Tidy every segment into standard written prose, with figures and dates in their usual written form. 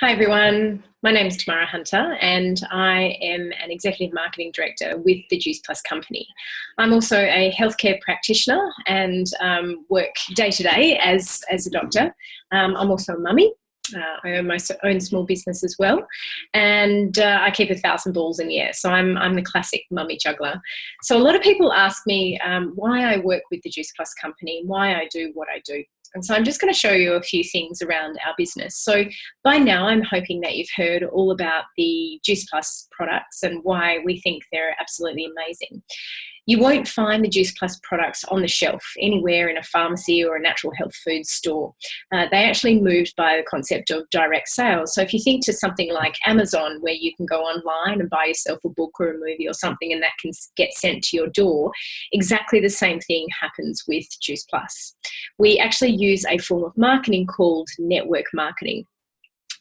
Hi everyone, my name is Tamara Hunter and I am an Executive Marketing Director with the Juice Plus company. I'm also a healthcare practitioner and work day to day as a doctor. I'm also a mummy. I own my own small business as well, and I keep 1,000 balls in the air. So I'm the classic mummy juggler. So a lot of people ask me why I work with the Juice Plus company, why I do what I do. And so I'm just going to show you a few things around our business. So by now, I'm hoping that you've heard all about the Juice Plus products and why we think they're absolutely amazing. You won't find the Juice Plus products on the shelf anywhere in a pharmacy or a natural health food store. They actually moved by the concept of direct sales. So if you think to something like Amazon, where you can go online and buy yourself a book or a movie or something and that can get sent to your door, exactly the same thing happens with Juice Plus. We actually use a form of marketing called network marketing.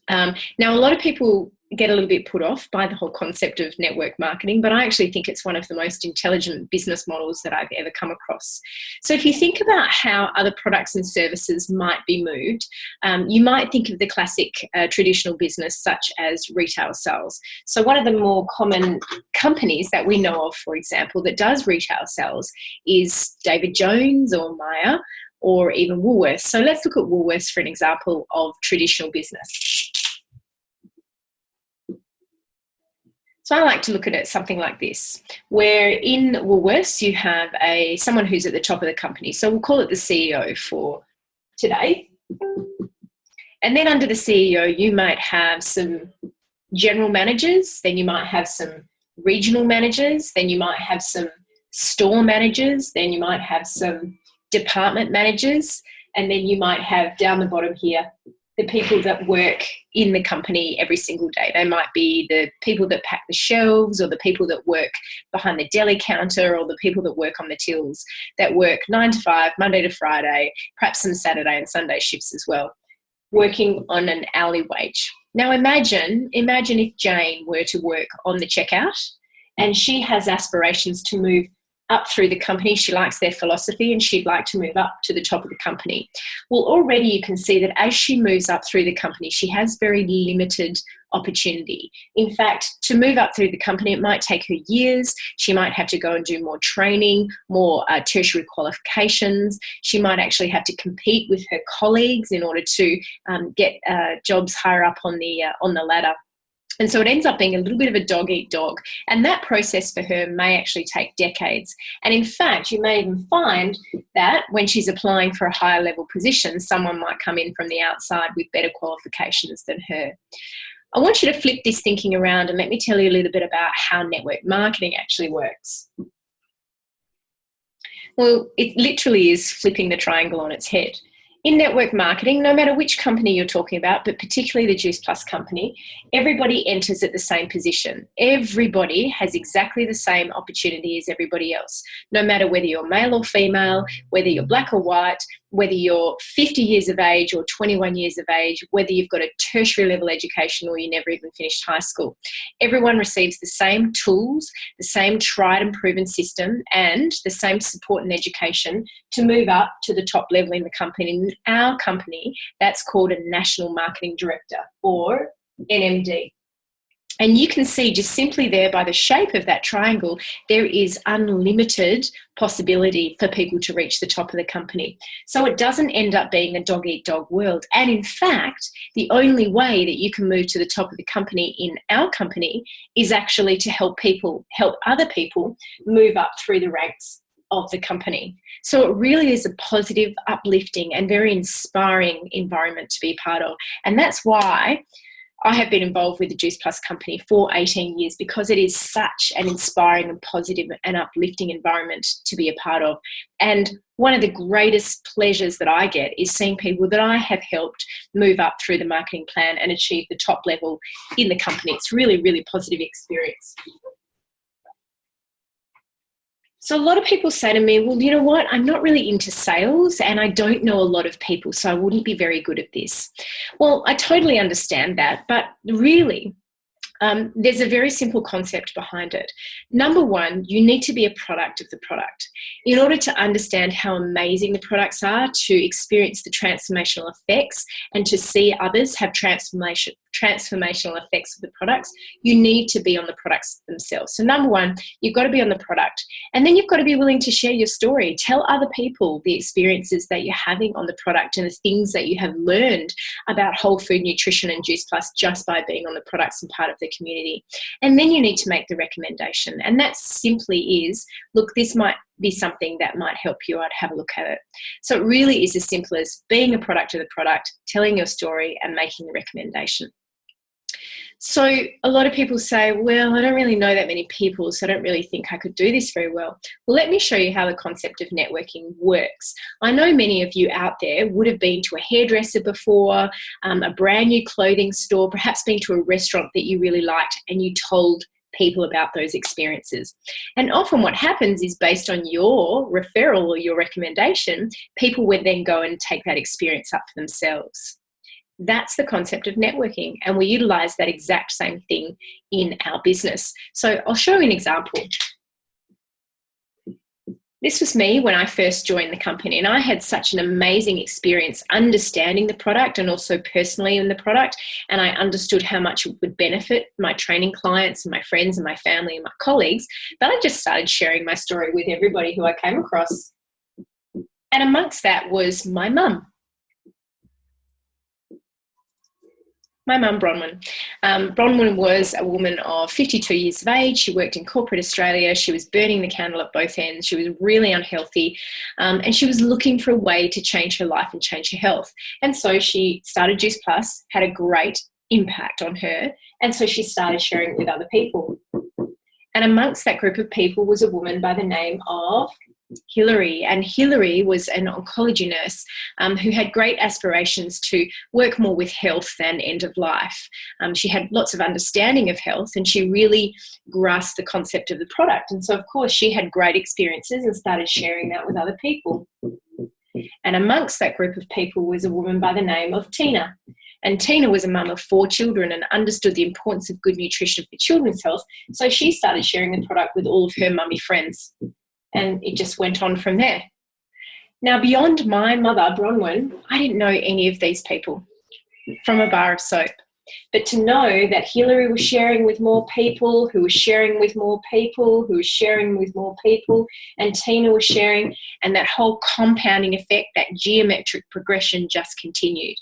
Now, a lot of people get a little bit put off by the whole concept of network marketing, but I actually think it's one of the most intelligent business models that I've ever come across. So if you think about how other products and services might be moved, you might think of the classic traditional business such as retail sales. So one of the more common companies that we know of, for example, that does retail sales is David Jones or Myer or even Woolworths. So let's look at Woolworths for an example of traditional business. So I like to look at it something like this, where in Woolworths you have someone who's at the top of the company. So we'll call it the CEO for today. And then under the CEO, you might have some general managers, then you might have some regional managers, then you might have some store managers, then you might have some department managers, and then you might have down the bottom here the people that work in the company every single day. They might be the people that pack the shelves or the people that work behind the deli counter or the people that work on the tills, that work 9 to 5, Monday to Friday, perhaps some Saturday and Sunday shifts as well, working on an hourly wage. Now imagine if Jane were to work on the checkout and she has aspirations to move up through the company. She likes their philosophy and she'd like to move up to the top of the company. Well, already you can see that as she moves up through the company, she has very limited opportunity. In fact, to move up through the company, it might take her years. She might have to go and do more training, more tertiary qualifications. She might actually have to compete with her colleagues in order to get jobs higher up on the ladder. And so it ends up being a little bit of a dog-eat-dog. And that process for her may actually take decades. And in fact, you may even find that when she's applying for a higher level position, someone might come in from the outside with better qualifications than her. I want you to flip this thinking around and let me tell you a little bit about how network marketing actually works. Well, it literally is flipping the triangle on its head. In network marketing, no matter which company you're talking about, but particularly the Juice Plus company, everybody enters at the same position. Everybody has exactly the same opportunity as everybody else, no matter whether you're male or female, whether you're black or white, whether you're 50 years of age or 21 years of age, whether you've got a tertiary level education or you never even finished high school. Everyone receives the same tools, the same tried and proven system, and the same support and education to move up to the top level in the company. In our company, that's called a National Marketing Director, or NMD. And you can see just simply there by the shape of that triangle, there is unlimited possibility for people to reach the top of the company. So it doesn't end up being a dog-eat-dog world. And in fact, the only way that you can move to the top of the company in our company is actually to help other people move up through the ranks of the company. So it really is a positive, uplifting, and very inspiring environment to be part of. And that's why I have been involved with the Juice Plus company for 18 years, because it is such an inspiring and positive and uplifting environment to be a part of. And one of the greatest pleasures that I get is seeing people that I have helped move up through the marketing plan and achieve the top level in the company. It's really, really positive experience. So a lot of people say to me, well, you know what, I'm not really into sales and I don't know a lot of people, so I wouldn't be very good at this. Well, I totally understand that, but really, there's a very simple concept behind it. Number one, you need to be a product of the product. In order to understand how amazing the products are, to experience the transformational effects, and to see others have transformational effects of the products, you need to be on the products themselves. So number one, you've got to be on the product, and then you've got to be willing to share your story. Tell other people the experiences that you're having on the product and the things that you have learned about whole food nutrition and Juice Plus just by being on the products and part of the community. And then you need to make the recommendation, and that simply is, look, this might be something that might help you. I'd have a look at it. So it really is as simple as being a product of the product, telling your story and making the recommendation. So a lot of people say, well, I don't really know that many people, so I don't really think I could do this very well. Well, let me show you how the concept of networking works. I know many of you out there would have been to a hairdresser before, a brand new clothing store, perhaps been to a restaurant that you really liked and you told people about those experiences. And often what happens is, based on your referral or your recommendation, people would then go and take that experience up for themselves. That's the concept of networking, and we utilize that exact same thing in our business. So I'll show you an example. This was me when I first joined the company, and I had such an amazing experience understanding the product and also personally in the product, and I understood how much it would benefit my training clients and my friends and my family and my colleagues, that I just started sharing my story with everybody who I came across. And amongst that was my mum. My mum, Bronwyn. Bronwyn was a woman of 52 years of age. She worked in corporate Australia. She was burning the candle at both ends. She was really unhealthy, and she was looking for a way to change her life and change her health. And so she started Juice Plus, had a great impact on her, and so she started sharing it with other people. And amongst that group of people was a woman by the name of Hilary. And Hilary was an oncology nurse who had great aspirations to work more with health than end of life. She had lots of understanding of health, and she really grasped the concept of the product. And so, of course, she had great experiences and started sharing that with other people. And amongst that group of people was a woman by the name of Tina. And Tina was a mum of 4 children and understood the importance of good nutrition for children's health. So she started sharing the product with all of her mummy friends. And it just went on from there. Now, beyond my mother, Bronwyn, I didn't know any of these people from a bar of soap. But to know that Hilary was sharing with more people, who was sharing with more people, who was sharing with more people, and Tina was sharing, and that whole compounding effect, that geometric progression just continued.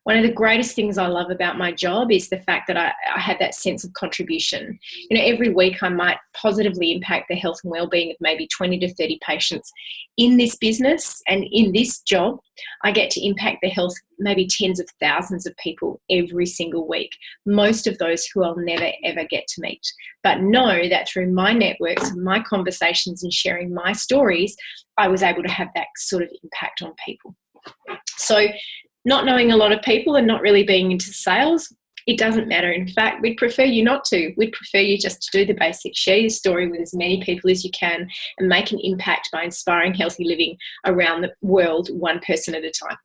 One of the greatest things I love about my job is the fact that I have that sense of contribution. You know, every week I might positively impact the health and well-being of maybe 20 to 30 patients. In this business and in this job, I get to impact the health maybe tens of thousands of people every single week, most of those who I'll never ever get to meet. But know that through my networks, my conversations and sharing my stories, I was able to have that sort of impact on people. So not knowing a lot of people and not really being into sales, it doesn't matter. In fact, we'd prefer you not to. We'd prefer you just to do the basics, share your story with as many people as you can, and make an impact by inspiring healthy living around the world, one person at a time.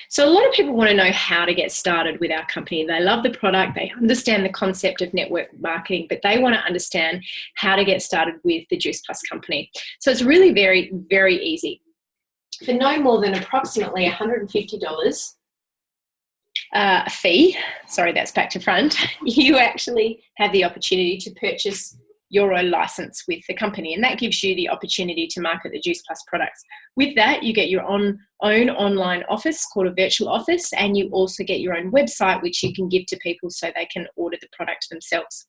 So a lot of people want to know how to get started with our company. They love the product, they understand the concept of network marketing, but they want to understand how to get started with the Juice Plus company. So it's really very, very easy. For no more than approximately $150 a fee, sorry, that's back to front, you actually have the opportunity to purchase your own license with the company, and that gives you the opportunity to market the Juice Plus products. With that, you get your own online office called a virtual office, and you also get your own website which you can give to people so they can order the product themselves.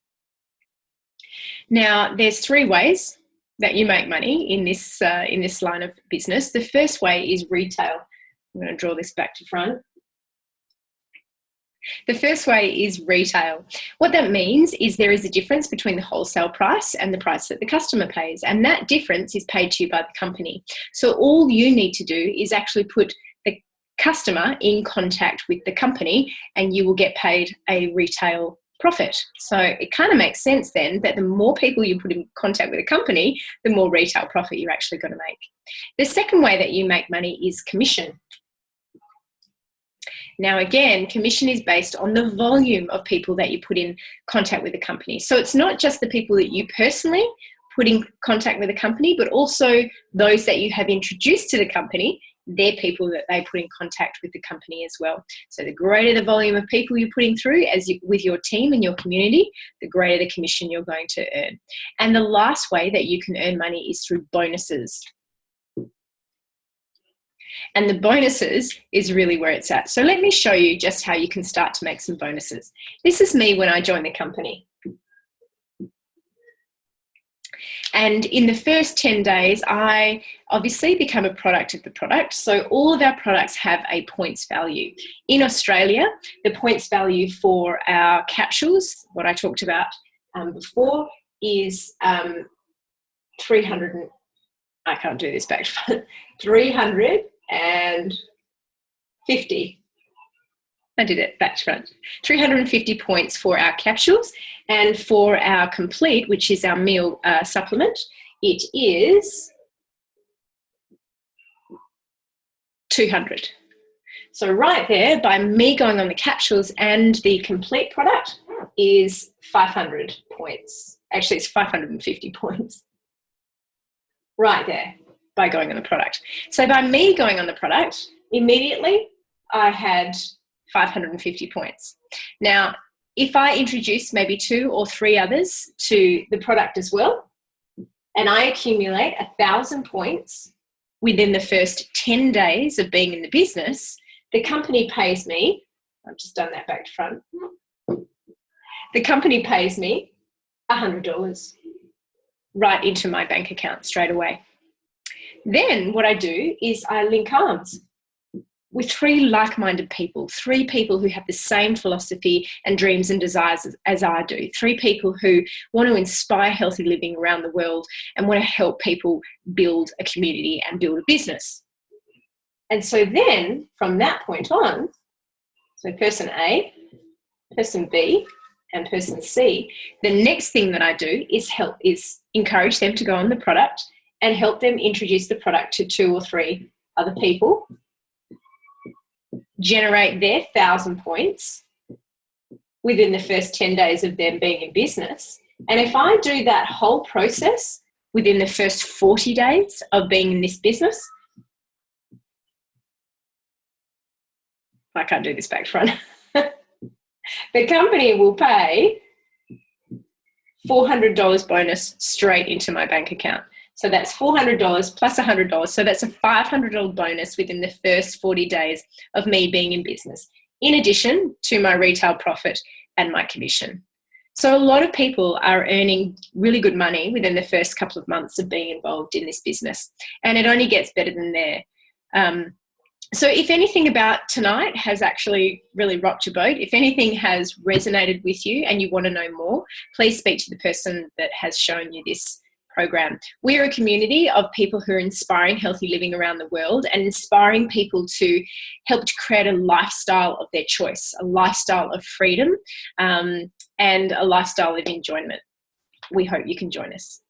Now, there's 3 ways that you make money in this line of business. The first way is retail. I'm going to draw this back to front. The first way is retail. What that means is there is a difference between the wholesale price and the price that the customer pays, and that difference is paid to you by the company. So all you need to do is actually put the customer in contact with the company, and you will get paid a retail profit. So it kind of makes sense then that the more people you put in contact with a company, the more retail profit you're actually going to make. The second way that you make money is commission. Now, again, commission is based on the volume of people that you put in contact with the company. So it's not just the people that you personally put in contact with the company, but also those that you have introduced to the company they're people that they put in contact with the company as well. So the greater the volume of people you're putting through with your team and your community, the greater the commission you're going to earn. And the last way that you can earn money is through bonuses. And the bonuses is really where it's at. So let me show you just how you can start to make some bonuses. This is me when I joined the company. And in the first 10 days, I obviously become a product of the product. So all of our products have a points value. In Australia, the points value for our capsules, what I talked about before, is 300. I can't do this back to front. 350. I did it back to front. 350 points for our capsules, and for our complete, which is our meal supplement, it is 200. So right there, by me going on the capsules and the complete product, is 500 points. Actually, it's 550 points. Right there, by going on the product. So by me going on the product, immediately I had 550 points. Now, if I introduce maybe 2 or 3 others to the product as well, and I accumulate 1,000 points within the first 10 days of being in the business, the company pays me, I've just done that back to front, the company pays me $100 right into my bank account straight away. Then what I do is I link arms with 3 like-minded people, 3 people who have the same philosophy and dreams and desires as I do, 3 people who want to inspire healthy living around the world and want to help people build a community and build a business. And so then from that point on, so person A, person B, and person C, the next thing that I do is encourage them to go on the product and help them introduce the product to 2 or 3 other people, generate their 1,000 points within the first 10 days of them being in business. And if I do that whole process within the first 40 days of being in this business, I can't do this back front, the company will pay $400 bonus straight into my bank account. So that's $400 plus $100. So that's a $500 bonus within the first 40 days of me being in business, in addition to my retail profit and my commission. So a lot of people are earning really good money within the first couple of months of being involved in this business. And it only gets better than there. So if anything about tonight has actually really rocked your boat, if anything has resonated with you and you want to know more, please speak to the person that has shown you this program. We're a community of people who are inspiring healthy living around the world and inspiring people to help to create a lifestyle of their choice, a lifestyle of freedom, and a lifestyle of enjoyment. We hope you can join us.